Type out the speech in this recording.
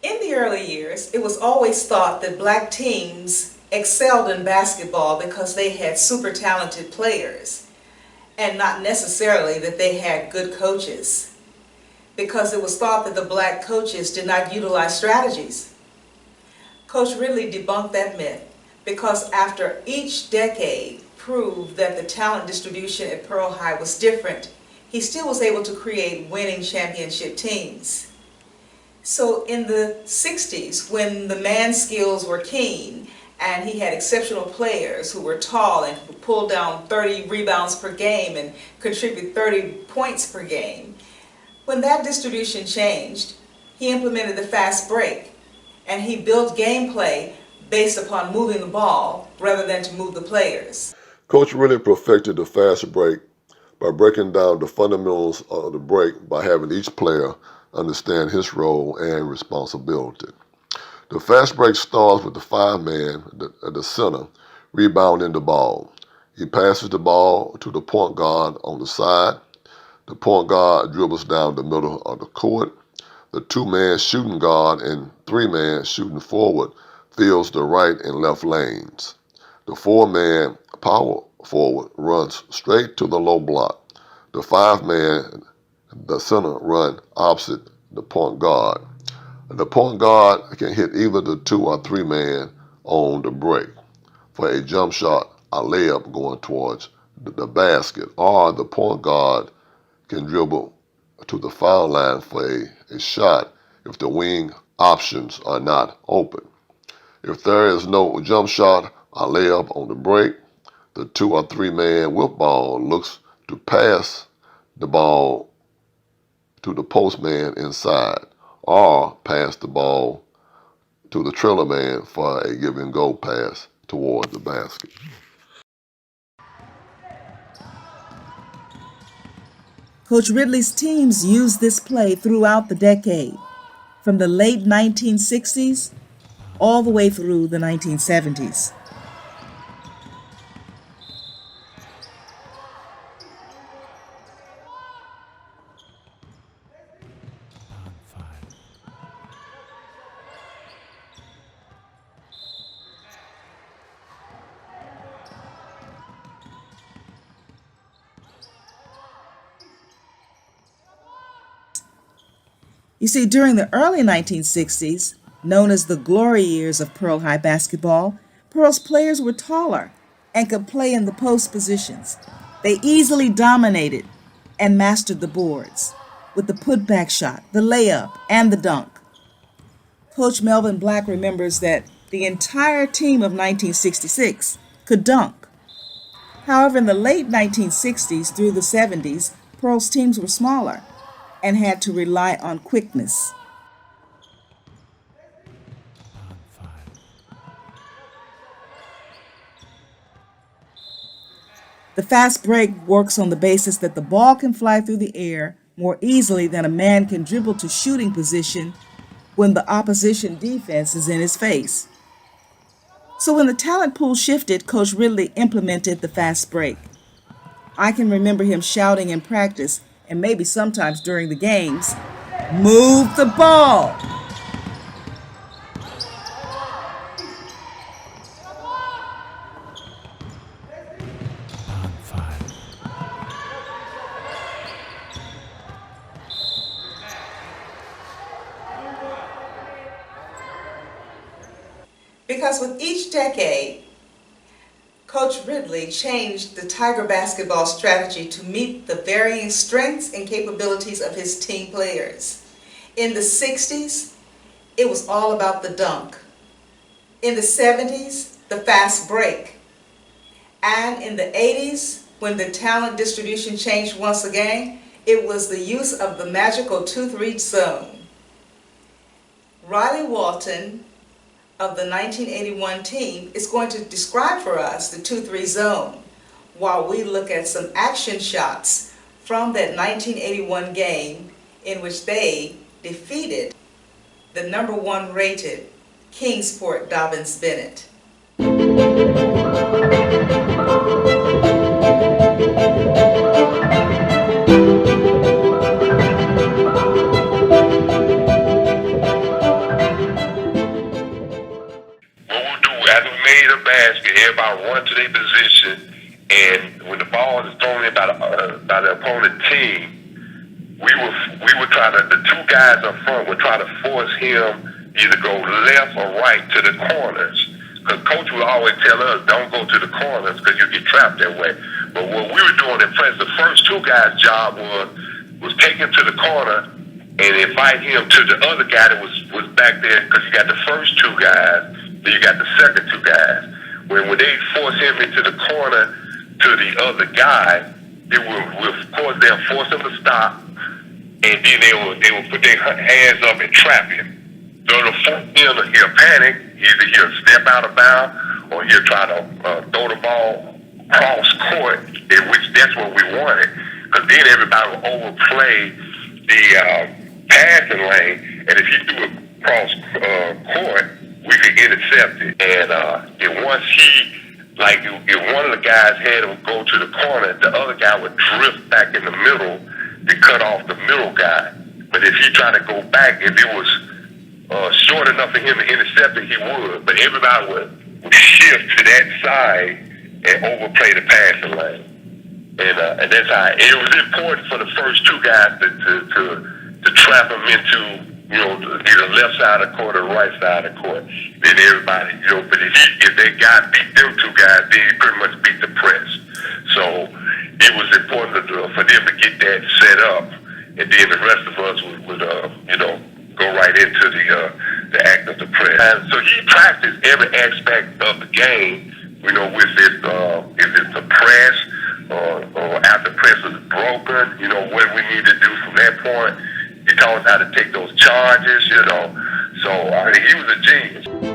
In the early years, it was always thought that black teams excelled in basketball because they had super talented players and not necessarily that they had good coaches, because it was thought that the black coaches did not utilize strategies. Coach Ridley debunked that myth because after each decade proved that the talent distribution at Pearl High was different, he still was able to create winning championship teams. So in the 60s, when the man's skills were keen and he had exceptional players who were tall and could pull down 30 rebounds per game and contribute 30 points per game, when that distribution changed, he implemented the fast break and he built gameplay based upon moving the ball rather than to move the players. Coach really perfected the fast break by breaking down the fundamentals of the break by having each player understand his role and responsibility. The fast break starts with the five-man at the center rebounding the ball. He passes the ball to the point guard on the side. The point guard dribbles down the middle of the court. The two-man shooting guard and three-man shooting forward fills the right and left lanes. The four-man power forward runs straight to the low block. The five-man, the center, run opposite the point guard. The point guard can hit either the two or three-man on the break for a jump shot, a layup going towards the basket, or the point guard can dribble to the foul line for a shot if the wing options are not open. If there is no jump shot or layup on the break, the two or three-man whip ball looks to pass the ball to the postman inside or pass the ball to the trailer man for a give and go pass toward the basket. Coach Ridley's teams used this play throughout the decade, from the late 1960s all the way through the 1970s. You see, during the early 1960s, known as the glory years of Pearl High basketball, Pearl's players were taller and could play in the post positions. They easily dominated and mastered the boards with the putback shot, the layup, and the dunk. Coach Melvin Black remembers that the entire team of 1966 could dunk. However, in the late 1960s through the 70s, Pearl's teams were smaller and had to rely on quickness. The fast break works on the basis that the ball can fly through the air more easily than a man can dribble to shooting position when the opposition defense is in his face. So when the talent pool shifted, Coach Ridley implemented the fast break. I can remember him shouting in practice, and maybe sometimes during the games, "Move the ball!" Because with each decade, Coach Ridley changed the Tiger basketball strategy to meet the varying strengths and capabilities of his team players. In the 60s, it was all about the dunk. In the 70s, the fast break. And in the 80s, when the talent distribution changed once again, it was the use of the magical tooth reach zone. Riley Walton of the 1981 team is going to describe for us the 2-3 zone while we look at some action shots from that 1981 game in which they defeated the number 1 rated Kingsport Dobbins Bennett. by the opponent team, we would try to, the two guys up front would try to force him either go left or right to the corners. Because coach would always tell us, don't go to the corners because you get trapped that way. But what we were doing in press, the first two guys' job was take him to the corner and invite him to the other guy that was back there, because you got the first two guys, then you got the second two guys. When they force him into the corner to the other guy, of course they'll force him to stop, and then they will put their hands up and trap him. So he'll panic, either he'll step out of bounds or he'll try to throw the ball cross court, in which that's what we wanted, because then everybody will overplay the passing lane, and if he threw it cross court, we could intercept it. And once if one of the guys had him go to the corner, the other guy would drift back in the middle to cut off the middle guy. But if he tried to go back, if it was short enough for him to intercept it, he would. But everybody would shift to that side and overplay the passing lane. And that's how it was important for the first two guys to trap him into, either left side of the court or right side of the court. Then everybody, but if they beat them two guys, then he pretty much beat the press. So it was important for them to get that set up, and then the rest of us would go right into the act of the press. And so he practiced every aspect of the game, with if it's the press or after press was broken, what we need to do from that point. He taught us how to take those charges, So I mean, he was a genius.